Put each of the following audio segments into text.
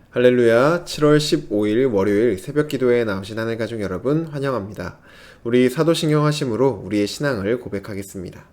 할렐루야, 7월 15일 월요일 새벽 기도에 나오신 하늘 가족 여러분 환영합니다. 우리 사도신경 하심으로 우리의 신앙을 고백하겠습니다.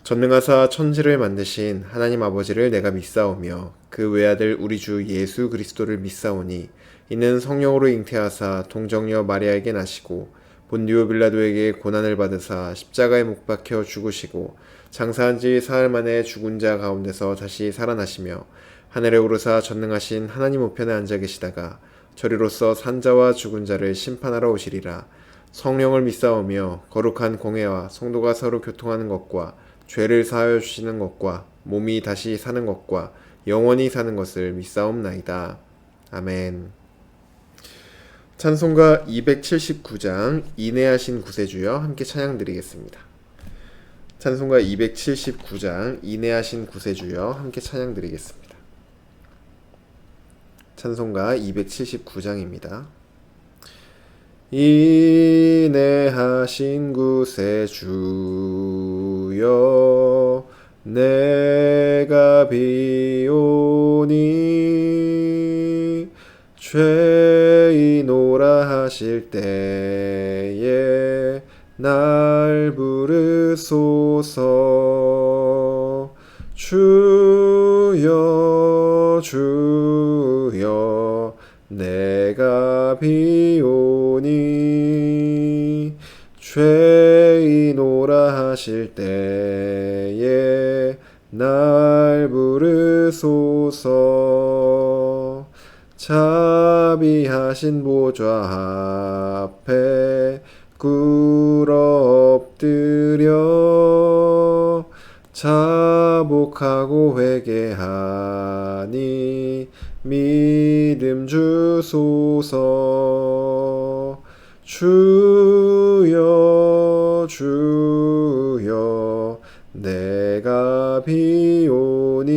전능하사 천지를 만드신 하나님 아버지를 내가 믿사오며 그 외아들 우리 주 예수 그리스도를 믿사오니 이는 성령으로 잉태하사 동정녀 마리아에게 나시고 본디오 빌라도에게 고난을 받으사 십자가에 못 박혀 죽으시고 장사한 지 사흘 만에 죽은 자 가운데서 다시 살아나시며 하늘에 오르사 전능하신 하나님 우편에 앉아 계시다가 저리로서 산자와 죽은 자를 심판하러 오시리라. 성령을 믿사오며 거룩한 공회와 성도가 서로 교통하는 것과 죄를 사하여 주시는 것과 몸이 다시 사는 것과 영원히 사는 것을 믿사옵나이다. 아멘. 찬송가 279장 인내하신 구세주여 함께 찬양드리겠습니다. 찬송가 279장 인내하신 구세주여 함께 찬양드리겠습니다. 찬송가 279장입니다. 인내하신 구세주여 내가 비오니 죄인오라 하실 때에 날 부르소서. 주여 주여 내가 비오니 죄인오라 하실 때에 날 부르소서. 자비하신 보좌 앞에 꿇어 엎드려 자복하고 회개하니 믿음 주소서. 주여 주여 내가 비오니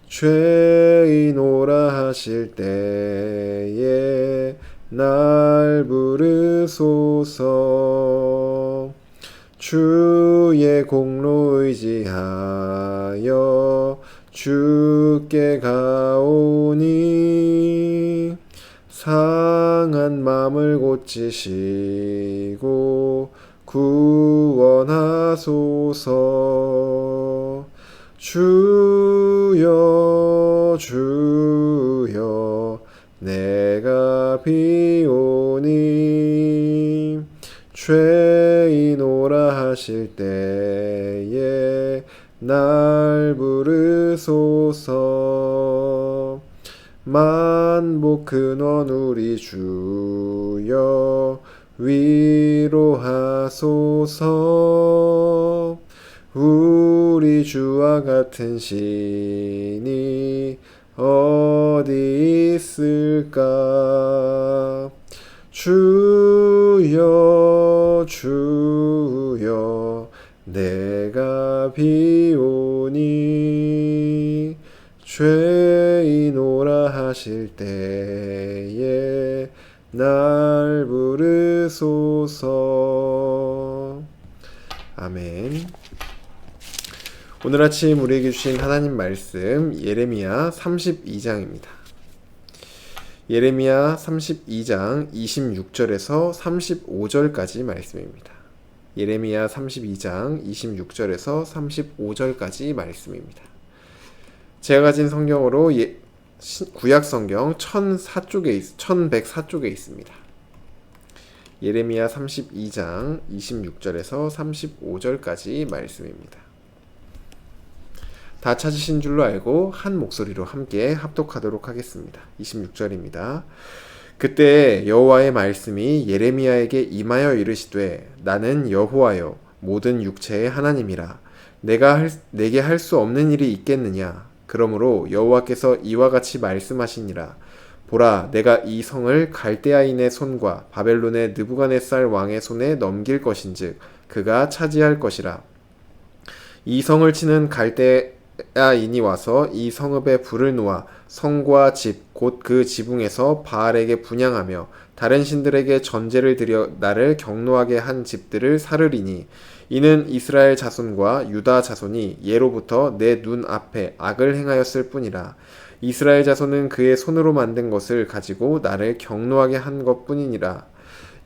죄인오라 하실 때에 날 부르소서. 주의 공로 의지하여 주께 가오니 상한 맘을 고치시고 구원하소서. 주여 주여 내가 비오니 죄인오라 하실 때에 날 부르소서. 만복 근원 우리 주여 위로하소서. 우리 주와 같은 신이 어디 있을까. 주여 주여 내가 비오니 죄인오라 하실 때에 날 부르소서. 아멘. 오늘 아침 우리에게 주신 하나님 말씀 예레미야 32장입니다. 예레미야 32장 26절에서 35절까지 말씀입니다. 예레미야 32장 26절에서 35절까지 말씀입니다. 제가 가진 성경으로 구약 성경 1104쪽에 있습니다. 예레미야 32장 26절에서 35절까지 말씀입니다. 다 찾으신 줄로 알고 한 목소리로 함께 합독하도록 하겠습니다. 26절입니다. 그때 여호와의 말씀이 예레미야에게 임하여 이르시되 나는 여호와여 모든 육체의 하나님이라. 내게 할 수 없는 일이 있겠느냐. 그러므로 여호와께서 이와 같이 말씀하시니라. 보라, 내가 이 성을 갈대아인의 손과 바벨론의 느부갓네살 왕의 손에 넘길 것인즉 그가 차지할 것이라. 이 성을 치는 갈대아인이 와서 이 성읍에 불을 놓아 성과 집 곧 그 지붕에서 바알에게 분향하며 다른 신들에게 전제를 드려 나를 경노하게 한 집들을 사르리니 이는 이스라엘 자손과 유다 자손이 예로부터 내 눈 앞에 악을 행하였을 뿐이라. 이스라엘 자손은 그의 손으로 만든 것을 가지고 나를 경노하게 한 것뿐이니라.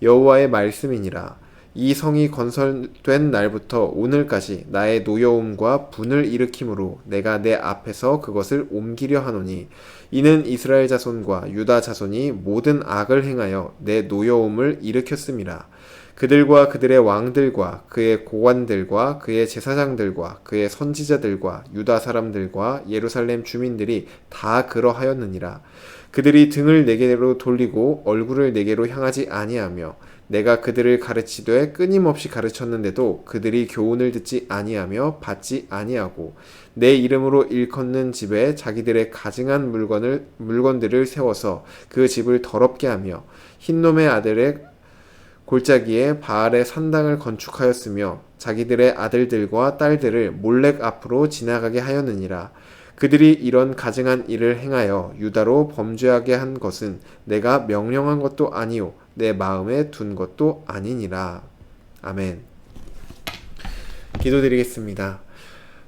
여호와의 말씀이니라. 이 성이 건설된 날부터 오늘까지 나의 노여움과 분을 일으킴으로 내가 내 앞에서 그것을 옮기려 하노니, 이는 이스라엘 자손과 유다 자손이 모든 악을 행하여 내 노여움을 일으켰음이라. 그들과 그들의 왕들과 그의 고관들과 그의 제사장들과 그의 선지자들과 유다 사람들과 예루살렘 주민들이 다 그러하였느니라. 그들이 등을 내게로 돌리고 얼굴을 내게로 향하지 아니하며, 내가 그들을 가르치되 끊임없이 가르쳤는데도 그들이 교훈을 듣지 아니하며 받지 아니하고, 내 이름으로 일컫는 집에 자기들의 가증한 물건들을 세워서 그 집을 더럽게 하며, 흰놈의 아들의 골짜기에 바알의 산당을 건축하였으며 자기들의 아들들과 딸들을 몰렉 앞으로 지나가게 하였느니라. 그들이 이런 가증한 일을 행하여 유다로 범죄하게 한 것은 내가 명령한 것도 아니요 내 마음에 둔 것도 아니니라. 아멘. 기도드리겠습니다.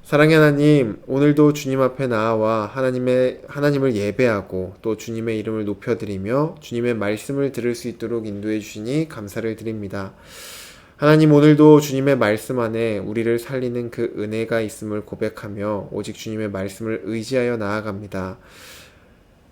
사랑의 하나님, 오늘도 주님 앞에 나와 하나님을 예배하고 또 주님의 이름을 높여드리며 주님의 말씀을 들을 수 있도록 인도해 주시니 감사를 드립니다. 하나님, 오늘도 주님의 말씀 안에 우리를 살리는 그 은혜가 있음을 고백하며 오직 주님의 말씀을 의지하여 나아갑니다.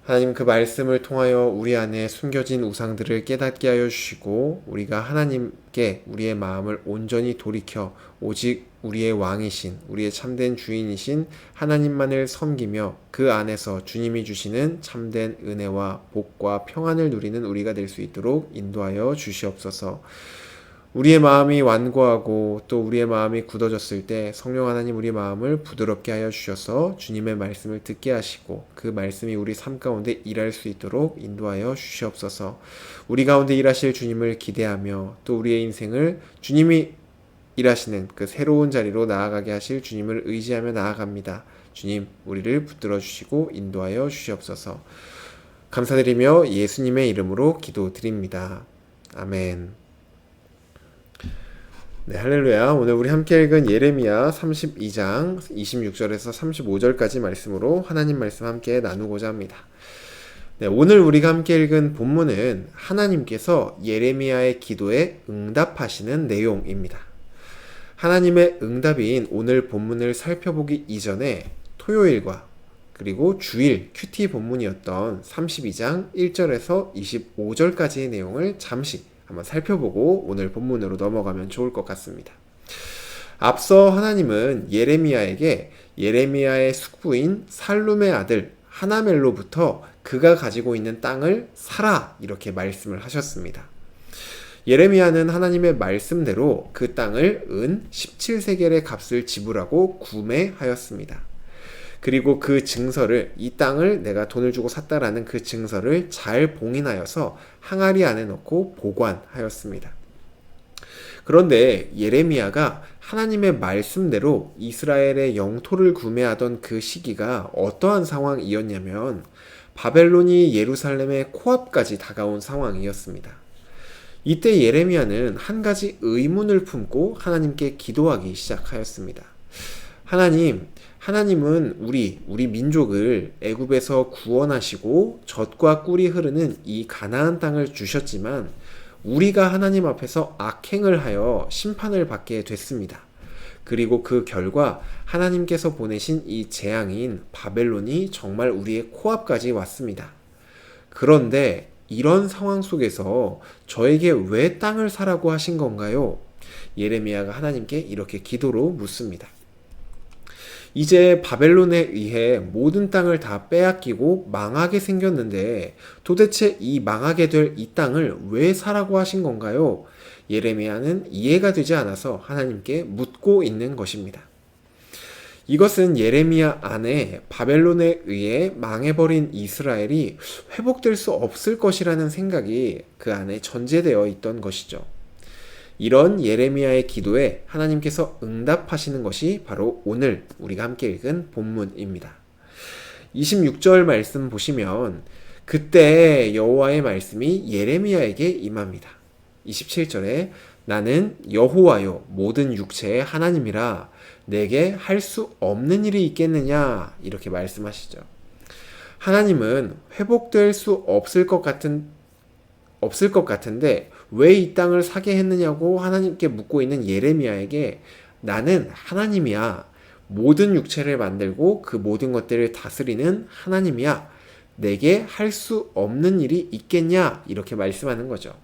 하나님, 그 말씀을 통하여 우리 안에 숨겨진 우상들을 깨닫게 하여 주시고 우리가 하나님께 우리의 마음을 온전히 돌이켜 오직 우리의 왕이신, 우리의 참된 주인이신 하나님만을 섬기며 그 안에서 주님이 주시는 참된 은혜와 복과 평안을 누리는 우리가 될 수 있도록 인도하여 주시옵소서. 우리의 마음이 완고하고 또 우리의 마음이 굳어졌을 때 성령 하나님, 우리 마음을 부드럽게 하여 주셔서 주님의 말씀을 듣게 하시고 그 말씀이 우리 삶 가운데 일할 수 있도록 인도하여 주시옵소서. 우리 가운데 일하실 주님을 기대하며 또 우리의 인생을 주님이 일하시는 그 새로운 자리로 나아가게 하실 주님을 의지하며 나아갑니다. 주님, 우리를 붙들어 주시고 인도하여 주시옵소서. 감사드리며 예수님의 이름으로 기도드립니다. 아멘. 네, 할렐루야. 오늘 우리 함께 읽은 예레미야 32장 26절에서 35절까지 말씀으로 하나님 말씀 함께 나누고자 합니다. 네, 오늘 우리가 함께 읽은 본문은 하나님께서 예레미야의 기도에 응답하시는 내용입니다. 하나님의 응답인 오늘 본문을 살펴보기 이전에 토요일과 그리고 주일 큐티 본문이었던 32장 1절에서 25절까지의 내용을 잠시 한번 살펴보고 오늘 본문으로 넘어가면 좋을 것 같습니다. 앞서 하나님은 예레미야에게 예레미야의 숙부인 살룸의 아들 하나멜로부터 그가 가지고 있는 땅을 사라 이렇게 말씀을 하셨습니다. 예레미야는 하나님의 말씀대로 그 땅을 은 17세겔의 값을 지불하고 구매하였습니다. 그리고 그 증서를, 이 땅을 내가 돈을 주고 샀다라는 그 증서를 잘 봉인하여서 항아리 안에 넣고 보관하였습니다. 그런데 예레미야가 하나님의 말씀대로 이스라엘의 영토를 구매하던 그 시기가 어떠한 상황이었냐면 바벨론이 예루살렘의 코앞까지 다가온 상황이었습니다. 이때 예레미야는 한 가지 의문을 품고 하나님께 기도하기 시작하였습니다. 하나님은 우리 민족을 애굽에서 구원하시고 젖과 꿀이 흐르는 이 가나안 땅을 주셨지만 우리가 하나님 앞에서 악행을 하여 심판을 받게 됐습니다. 그리고 그 결과 하나님께서 보내신 이 재앙인 바벨론이 정말 우리의 코앞까지 왔습니다. 그런데 이런 상황 속에서 저에게 왜 땅을 사라고 하신 건가요? 예레미야가 하나님께 이렇게 기도로 묻습니다. 이제 바벨론에 의해 모든 땅을 다 빼앗기고 망하게 생겼는데 도대체 이 망하게 될 이 땅을 왜 사라고 하신 건가요? 예레미야는 이해가 되지 않아서 하나님께 묻고 있는 것입니다. 이것은 예레미야 안에 바벨론에 의해 망해버린 이스라엘이 회복될 수 없을 것이라는 생각이 그 안에 전제되어 있던 것이죠. 이런 예레미야의 기도에 하나님께서 응답하시는 것이 바로 오늘 우리가 함께 읽은 본문입니다. 26절 말씀 보시면 그때 여호와의 말씀이 예레미야에게 임합니다. 27절에 나는 여호와요 모든 육체의 하나님이라 내게 할 수 없는 일이 있겠느냐 이렇게 말씀하시죠. 하나님은 회복될 수 없을 것 같은데 왜 이 땅을 사게 했느냐고 하나님께 묻고 있는 예레미야에게 나는 하나님이야. 모든 육체를 만들고 그 모든 것들을 다스리는 하나님이야. 내게 할 수 없는 일이 있겠냐? 이렇게 말씀하는 거죠.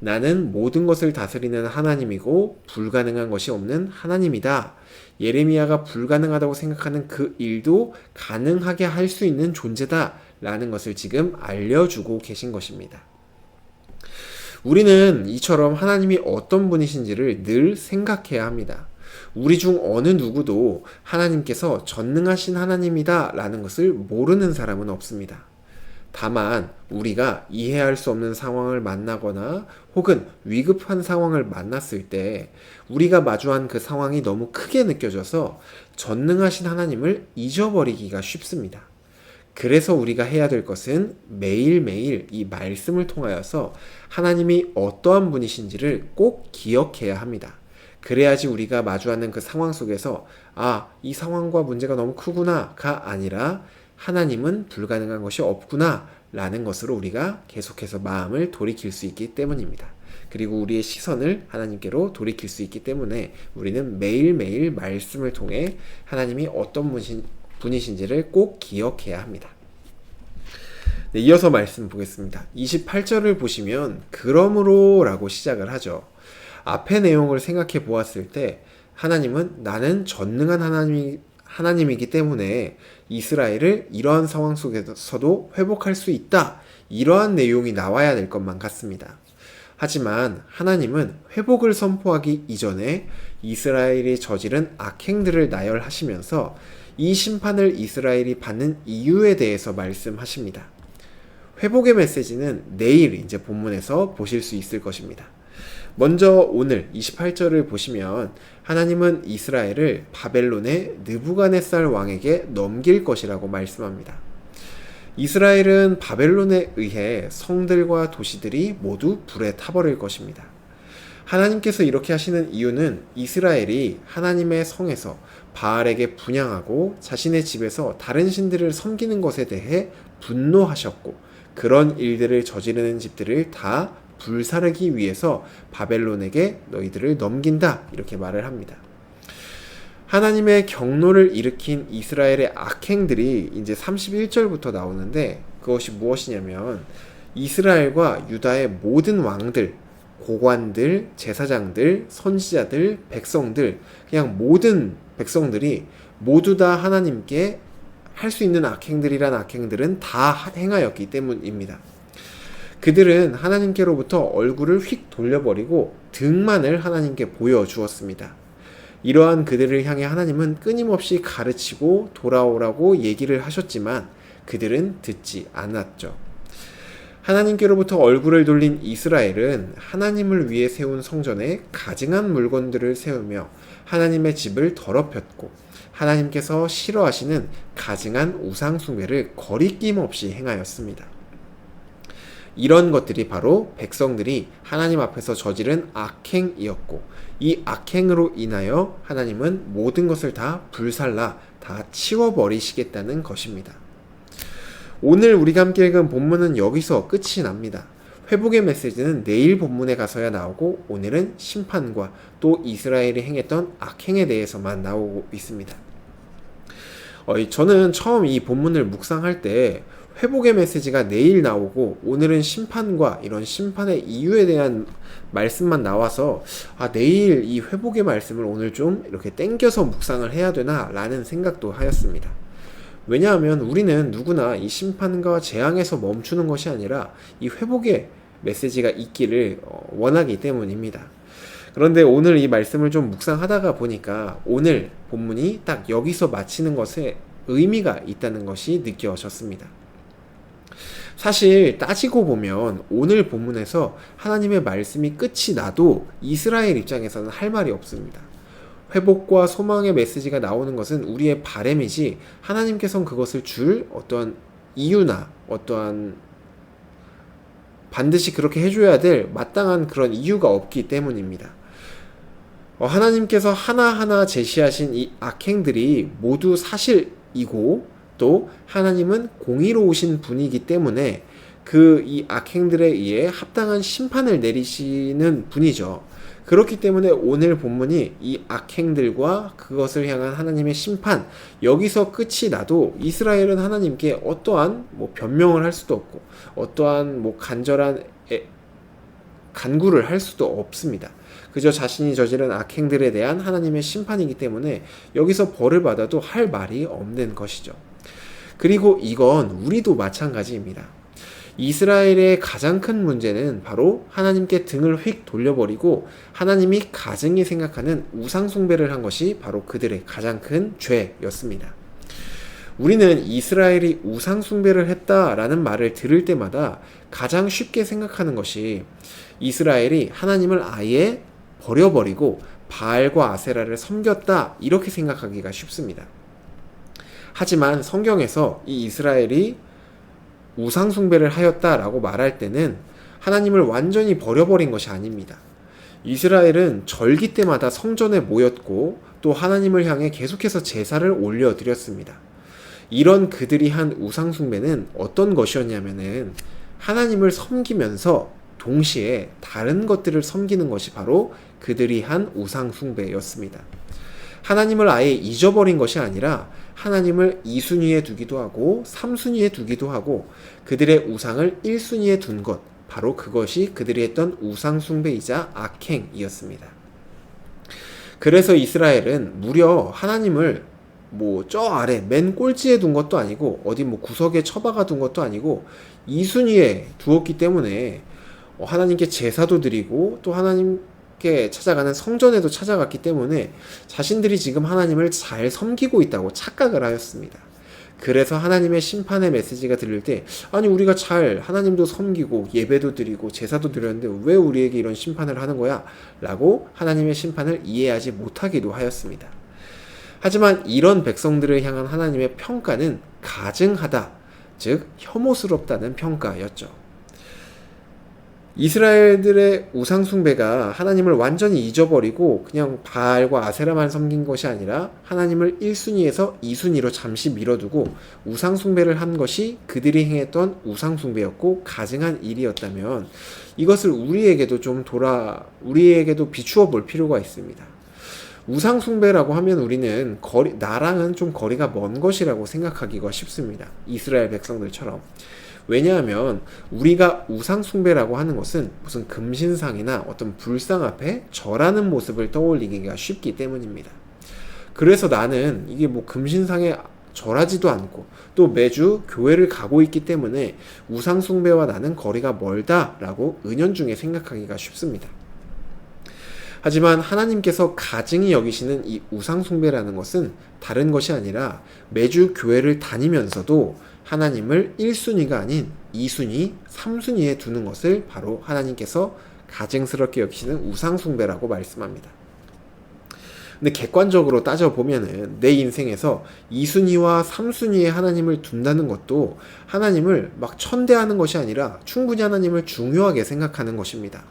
나는 모든 것을 다스리는 하나님이고 불가능한 것이 없는 하나님이다. 예레미야가 불가능하다고 생각하는 그 일도 가능하게 할 수 있는 존재다. 라는 것을 지금 알려주고 계신 것입니다. 우리는 이처럼 하나님이 어떤 분이신지를 늘 생각해야 합니다. 우리 중 어느 누구도 하나님께서 전능하신 하나님이다 라는 것을 모르는 사람은 없습니다. 다만 우리가 이해할 수 없는 상황을 만나거나 혹은 위급한 상황을 만났을 때 우리가 마주한 그 상황이 너무 크게 느껴져서 전능하신 하나님을 잊어버리기가 쉽습니다. 그래서 우리가 해야 될 것은 매일매일 이 말씀을 통하여서 하나님이 어떠한 분이신지를 꼭 기억해야 합니다. 그래야지 우리가 마주하는 그 상황 속에서 이 상황과 문제가 너무 크구나가 아니라 하나님은 불가능한 것이 없구나 라는 것으로 우리가 계속해서 마음을 돌이킬 수 있기 때문입니다. 그리고 우리의 시선을 하나님께로 돌이킬 수 있기 때문에 우리는 매일매일 말씀을 통해 하나님이 어떤 분이신지를 꼭 기억해야 합니다. 네, 이어서 말씀 보겠습니다. 28절을 보시면 그러므로 라고 시작을 하죠. 앞의 내용을 생각해 보았을 때 하나님은 나는 전능한 하나님이기 때문에 이스라엘을 이러한 상황 속에서도 회복할 수 있다. 이러한 내용이 나와야 될 것만 같습니다. 하지만 하나님은 회복을 선포하기 이전에 이스라엘이 저지른 악행들을 나열하시면서 이 심판을 이스라엘이 받는 이유에 대해서 말씀하십니다. 회복의 메시지는 내일 이제 본문에서 보실 수 있을 것입니다. 먼저 오늘 28절을 보시면 하나님은 이스라엘을 바벨론의 느부갓네살 왕에게 넘길 것이라고 말씀합니다. 이스라엘은 바벨론에 의해 성들과 도시들이 모두 불에 타버릴 것입니다. 하나님께서 이렇게 하시는 이유는 이스라엘이 하나님의 성에서 바알에게 분향하고 자신의 집에서 다른 신들을 섬기는 것에 대해 분노하셨고 그런 일들을 저지르는 집들을 다 불사르기 위해서 바벨론에게 너희들을 넘긴다 이렇게 말을 합니다. 하나님의 경노를 일으킨 이스라엘의 악행들이 이제 31절부터 나오는데 그것이 무엇이냐면 이스라엘과 유다의 모든 왕들, 고관들, 제사장들, 선지자들, 백성들 그냥 모든 백성들이 모두 다 하나님께 할 수 있는 악행들이란 악행들은 다 행하였기 때문입니다. 그들은 하나님께로부터 얼굴을 휙 돌려버리고 등만을 하나님께 보여주었습니다. 이러한 그들을 향해 하나님은 끊임없이 가르치고 돌아오라고 얘기를 하셨지만 그들은 듣지 않았죠. 하나님께로부터 얼굴을 돌린 이스라엘은 하나님을 위해 세운 성전에 가증한 물건들을 세우며 하나님의 집을 더럽혔고 하나님께서 싫어하시는 가증한 우상 숭배를 거리낌 없이 행하였습니다. 이런 것들이 바로 백성들이 하나님 앞에서 저지른 악행이었고 이 악행으로 인하여 하나님은 모든 것을 다 불살라 다 치워버리시겠다는 것입니다. 오늘 우리가 함께 읽은 본문은 여기서 끝이 납니다. 회복의 메시지는 내일 본문에 가서야 나오고 오늘은 심판과 또 이스라엘이 행했던 악행에 대해서만 나오고 있습니다. 저는 처음 이 본문을 묵상할 때 회복의 메시지가 내일 나오고 오늘은 심판과 이런 심판의 이유에 대한 말씀만 나와서 내일 이 회복의 말씀을 오늘 좀 이렇게 땡겨서 묵상을 해야 되나 라는 생각도 하였습니다. 왜냐하면 우리는 누구나 이 심판과 재앙에서 멈추는 것이 아니라 이 회복의 메시지가 있기를 원하기 때문입니다. 그런데 오늘 이 말씀을 좀 묵상하다가 보니까 오늘 본문이 딱 여기서 마치는 것에 의미가 있다는 것이 느껴졌습니다. 사실 따지고 보면 오늘 본문에서 하나님의 말씀이 끝이 나도 이스라엘 입장에서는 할 말이 없습니다. 회복과 소망의 메시지가 나오는 것은 우리의 바람이지 하나님께서는 그것을 줄 어떠한 이유나 어떠한 반드시 그렇게 해줘야 될 마땅한 그런 이유가 없기 때문입니다. 하나님께서 하나하나 제시하신 이 악행들이 모두 사실이고 또 하나님은 공의로우신 분이기 때문에 이 악행들에 의해 합당한 심판을 내리시는 분이죠. 그렇기 때문에 오늘 본문이 이 악행들과 그것을 향한 하나님의 심판, 여기서 끝이 나도 이스라엘은 하나님께 어떠한 변명을 할 수도 없고 어떠한 간절한 간구를 할 수도 없습니다. 그저 자신이 저지른 악행들에 대한 하나님의 심판이기 때문에 여기서 벌을 받아도 할 말이 없는 것이죠. 그리고 이건 우리도 마찬가지입니다. 이스라엘의 가장 큰 문제는 바로 하나님께 등을 휙 돌려버리고 하나님이 가증히 생각하는 우상숭배를 한 것이 바로 그들의 가장 큰 죄였습니다. 우리는 이스라엘이 우상숭배를 했다라는 말을 들을 때마다 가장 쉽게 생각하는 것이 이스라엘이 하나님을 아예 버려버리고 바알과 아세라를 섬겼다, 이렇게 생각하기가 쉽습니다. 하지만 성경에서 이 이스라엘이 우상숭배를 하였다라고 말할 때는 하나님을 완전히 버려버린 것이 아닙니다. 이스라엘은 절기 때마다 성전에 모였고 또 하나님을 향해 계속해서 제사를 올려드렸습니다. 이런 그들이 한 우상숭배는 어떤 것이었냐면은 하나님을 섬기면서 동시에 다른 것들을 섬기는 것이 바로 그들이 한 우상숭배였습니다. 하나님을 아예 잊어버린 것이 아니라 하나님을 2순위에 두기도 하고 3순위에 두기도 하고 그들의 우상을 1순위에 둔 것, 바로 그것이 그들이 했던 우상숭배이자 악행이었습니다. 그래서 이스라엘은 무려 하나님을 저 아래 맨 꼴찌에 둔 것도 아니고 어디 구석에 처박아 둔 것도 아니고 2순위에 두었기 때문에 하나님께 제사도 드리고 또 하나님께 찾아가는 성전에도 찾아갔기 때문에 자신들이 지금 하나님을 잘 섬기고 있다고 착각을 하였습니다. 그래서 하나님의 심판의 메시지가 들릴 때 아니 우리가 잘 하나님도 섬기고 예배도 드리고 제사도 드렸는데 왜 우리에게 이런 심판을 하는 거야? 라고 하나님의 심판을 이해하지 못하기도 하였습니다. 하지만 이런 백성들을 향한 하나님의 평가는 가증하다, 즉 혐오스럽다는 평가였죠. 이스라엘들의 우상숭배가 하나님을 완전히 잊어버리고 그냥 바알과 아세라만 섬긴 것이 아니라 하나님을 1순위에서 2순위로 잠시 밀어두고 우상숭배를 한 것이 그들이 행했던 우상숭배였고 가증한 일이었다면 이것을 우리에게도 우리에게도 비추어 볼 필요가 있습니다. 우상숭배라고 하면 우리는 나랑은 좀 거리가 먼 것이라고 생각하기가 쉽습니다. 이스라엘 백성들처럼. 왜냐하면 우리가 우상숭배라고 하는 것은 무슨 금신상이나 어떤 불상 앞에 절하는 모습을 떠올리기가 쉽기 때문입니다. 그래서 나는 이게 금신상에 절하지도 않고 또 매주 교회를 가고 있기 때문에 우상숭배와 나는 거리가 멀다라고 은연중에 생각하기가 쉽습니다. 하지만 하나님께서 가증히 여기시는 이 우상숭배라는 것은 다른 것이 아니라 매주 교회를 다니면서도 하나님을 1순위가 아닌 2순위, 3순위에 두는 것을 바로 하나님께서 가증스럽게 여기시는 우상숭배라고 말씀합니다. 근데 객관적으로 따져보면은 내 인생에서 2순위와 3순위에 하나님을 둔다는 것도 하나님을 막 천대하는 것이 아니라 충분히 하나님을 중요하게 생각하는 것입니다.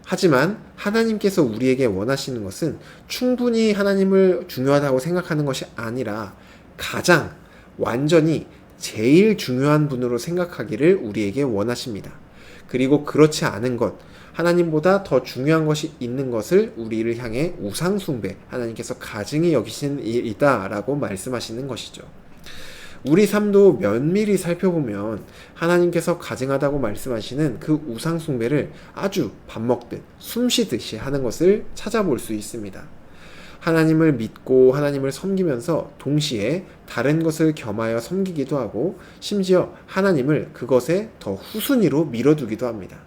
하지만 하나님께서 우리에게 원하시는 것은 충분히 하나님을 중요하다고 생각하는 것이 아니라 가장 완전히 제일 중요한 분으로 생각하기를 우리에게 원하십니다. 그리고 그렇지 않은 것, 하나님보다 더 중요한 것이 있는 것을 우리를 향해 우상숭배, 하나님께서 가증히 여기시는 일이다 라고 말씀하시는 것이죠. 우리 삶도 면밀히 살펴보면 하나님께서 가증하다고 말씀하시는 그 우상숭배를 아주 밥 먹듯 숨쉬듯이 하는 것을 찾아볼 수 있습니다. 하나님을 믿고 하나님을 섬기면서 동시에 다른 것을 겸하여 섬기기도 하고 심지어 하나님을 그것에 더 후순위로 밀어두기도 합니다.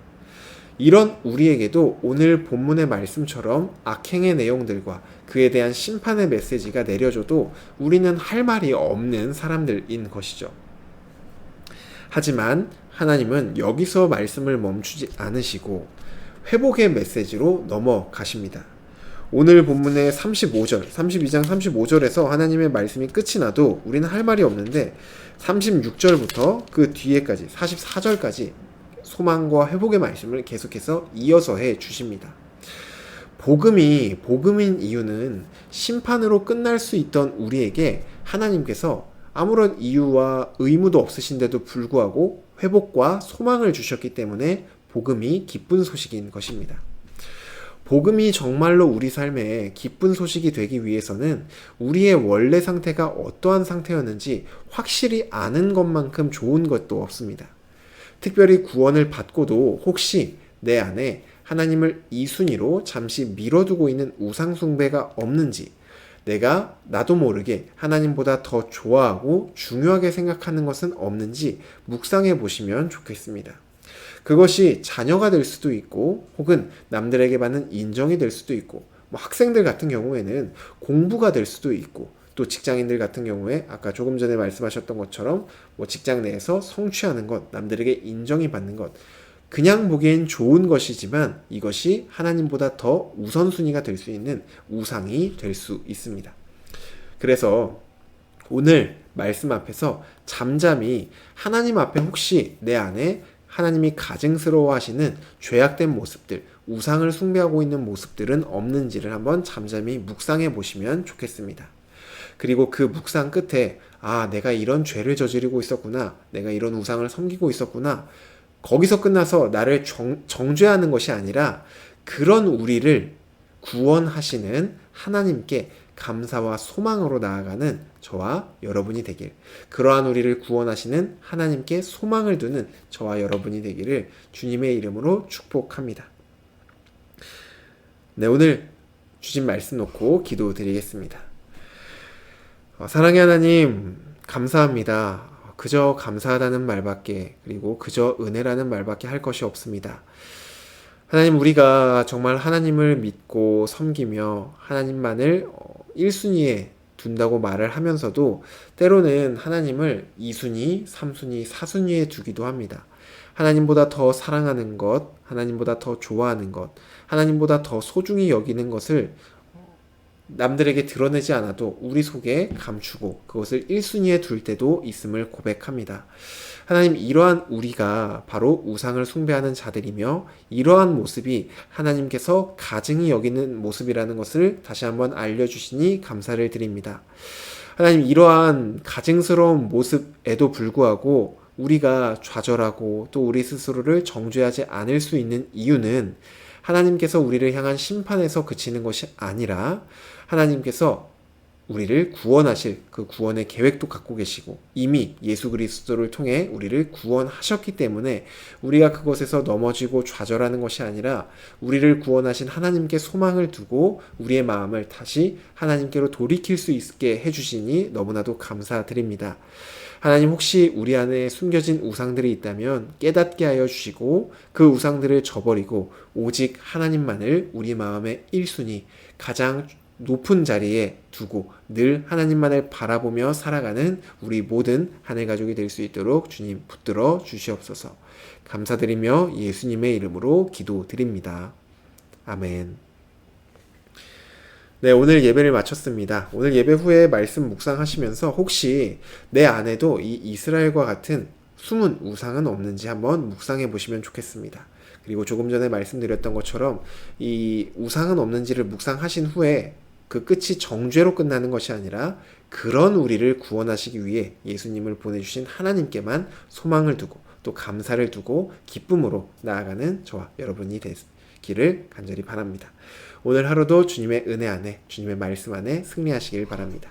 이런 우리에게도 오늘 본문의 말씀처럼 악행의 내용들과 그에 대한 심판의 메시지가 내려져도 우리는 할 말이 없는 사람들인 것이죠. 하지만 하나님은 여기서 말씀을 멈추지 않으시고 회복의 메시지로 넘어가십니다. 오늘 본문의 35절, 32장 35절에서 하나님의 말씀이 끝이 나도 우리는 할 말이 없는데 36절부터 그 뒤에까지 44절까지 소망과 회복의 말씀을 계속해서 이어서 해 주십니다. 복음인 이유는 심판으로 끝날 수 있던 우리에게 하나님께서 아무런 이유와 의무도 없으신데도 불구하고 회복과 소망을 주셨기 때문에 복음이 기쁜 소식인 것입니다. 복음이 정말로 우리 삶에 기쁜 소식이 되기 위해서는 우리의 원래 상태가 어떠한 상태였는지 확실히 아는 것만큼 좋은 것도 없습니다. 특별히 구원을 받고도 혹시 내 안에 하나님을 2순위로 잠시 밀어두고 있는 우상숭배가 없는지, 내가 나도 모르게 하나님보다 더 좋아하고 중요하게 생각하는 것은 없는지 묵상해 보시면 좋겠습니다. 그것이 자녀가 될 수도 있고 혹은 남들에게 받는 인정이 될 수도 있고, 학생들 같은 경우에는 공부가 될 수도 있고, 또 직장인들 같은 경우에 아까 조금 전에 말씀하셨던 것처럼 직장 내에서 성취하는 것, 남들에게 인정이 받는 것, 그냥 보기엔 좋은 것이지만 이것이 하나님보다 더 우선순위가 될 수 있는 우상이 될 수 있습니다. 그래서 오늘 말씀 앞에서 잠잠히 하나님 앞에 혹시 내 안에 하나님이 가증스러워 하시는 죄악된 모습들, 우상을 숭배하고 있는 모습들은 없는지를 한번 잠잠히 묵상해 보시면 좋겠습니다. 그리고 그 묵상 끝에 내가 이런 죄를 저지르고 있었구나, 내가 이런 우상을 섬기고 있었구나, 거기서 끝나서 나를 정죄하는 것이 아니라 그런 우리를 구원하시는 하나님께 감사와 소망으로 나아가는 저와 여러분이 되길, 그러한 우리를 구원하시는 하나님께 소망을 두는 저와 여러분이 되기를 주님의 이름으로 축복합니다. 네, 오늘 주신 말씀 놓고 기도드리겠습니다. 사랑의 하나님, 감사합니다. 그저 감사하다는 말밖에, 그리고 그저 은혜라는 말밖에 할 것이 없습니다. 하나님, 우리가 정말 하나님을 믿고 섬기며 하나님만을 1순위에 둔다고 말을 하면서도 때로는 하나님을 2순위, 3순위, 4순위에 두기도 합니다. 하나님보다 더 사랑하는 것, 하나님보다 더 좋아하는 것, 하나님보다 더 소중히 여기는 것을 남들에게 드러내지 않아도 우리 속에 감추고 그것을 1순위에 둘 때도 있음을 고백합니다. 하나님, 이러한 우리가 바로 우상을 숭배하는 자들이며 이러한 모습이 하나님께서 가증히 여기는 모습이라는 것을 다시 한번 알려주시니 감사를 드립니다. 하나님, 이러한 가증스러운 모습에도 불구하고 우리가 좌절하고 또 우리 스스로를 정죄하지 않을 수 있는 이유는 하나님께서 우리를 향한 심판에서 그치는 것이 아니라 하나님께서 우리를 구원하실 그 구원의 계획도 갖고 계시고 이미 예수 그리스도를 통해 우리를 구원하셨기 때문에 우리가 그것에서 넘어지고 좌절하는 것이 아니라 우리를 구원하신 하나님께 소망을 두고 우리의 마음을 다시 하나님께로 돌이킬 수 있게 해주시니 너무나도 감사드립니다. 하나님, 혹시 우리 안에 숨겨진 우상들이 있다면 깨닫게 하여 주시고 그 우상들을 저버리고 오직 하나님만을 우리 마음의 1순위, 가장 높은 자리에 두고 늘 하나님만을 바라보며 살아가는 우리 모든 하늘 가족이 될 수 있도록 주님 붙들어 주시옵소서. 감사드리며 예수님의 이름으로 기도드립니다. 아멘. 네, 오늘 예배를 마쳤습니다. 오늘 예배 후에 말씀 묵상하시면서 혹시 내 안에도 이 이스라엘과 같은 숨은 우상은 없는지 한번 묵상해 보시면 좋겠습니다. 그리고 조금 전에 말씀드렸던 것처럼 이 우상은 없는지를 묵상하신 후에 그 끝이 정죄로 끝나는 것이 아니라 그런 우리를 구원하시기 위해 예수님을 보내주신 하나님께만 소망을 두고 또 감사를 두고 기쁨으로 나아가는 저와 여러분이 되기를 간절히 바랍니다. 오늘 하루도 주님의 은혜 안에, 주님의 말씀 안에 승리하시길 바랍니다.